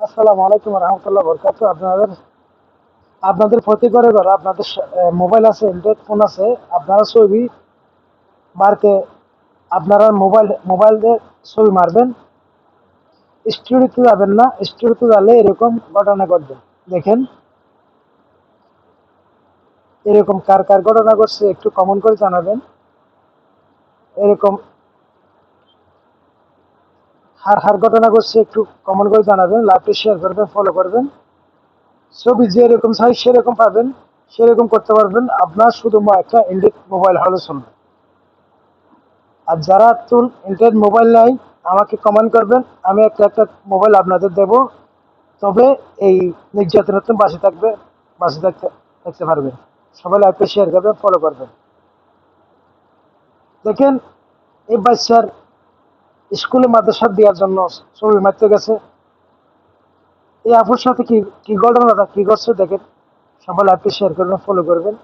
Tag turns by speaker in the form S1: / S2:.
S1: আসসালামু আলাইকুম রহমতুল্লাহ বরকাত। আপনাদের আপনাদের প্রতি ঘরে ঘরে আপনাদের মোবাইল আছে, অ্যান্ড্রয়েড ফোন আছে। আপনারা ছবি মারতে আপনারা মোবাইল দিয়ে ছবি মারবেন, স্টুডিওতে যাবেন না। স্টুডিওতে গেলে এরকম ঘটনা ঘটবে। দেখেন, এরকম কার কার ঘটনা ঘটছে একটু কমেন্ট করে জানাবেন। এরকম হার হার ঘটনা ঘটছে একটু কমেন্ট করে জানাবেন। লাইভটি শেয়ার করবেন, ফলো করবেন। ছবি যেরকম চাই সেরকম পাবেন, সেরকম করতে পারবেন। আপনার শুধু একটা অ্যান্ড্রয়েড মোবাইল হলে চলবে। আর যারা ইন্টারনেট মোবাইল নাই, আমাকে কমেন্ট করবেন, আমি একটা একটা মোবাইল আপনাদের দেব। তবে এই নির্যাতনের থেকে বাঁচে থাকতে পারবেন। সবাই লাইভটা শেয়ার করবেন, ফলো করবেন। দেখেন, এই বাচ্চার স্কুলে মাদ্রাসা দেওয়ার জন্য ছবি মারতে গেছে। এই আপুর সাথে কি কি ঘটনাটা কি করছে দেখেন। সবাই লাইভটা শেয়ার করবেন, ফলো করবেন।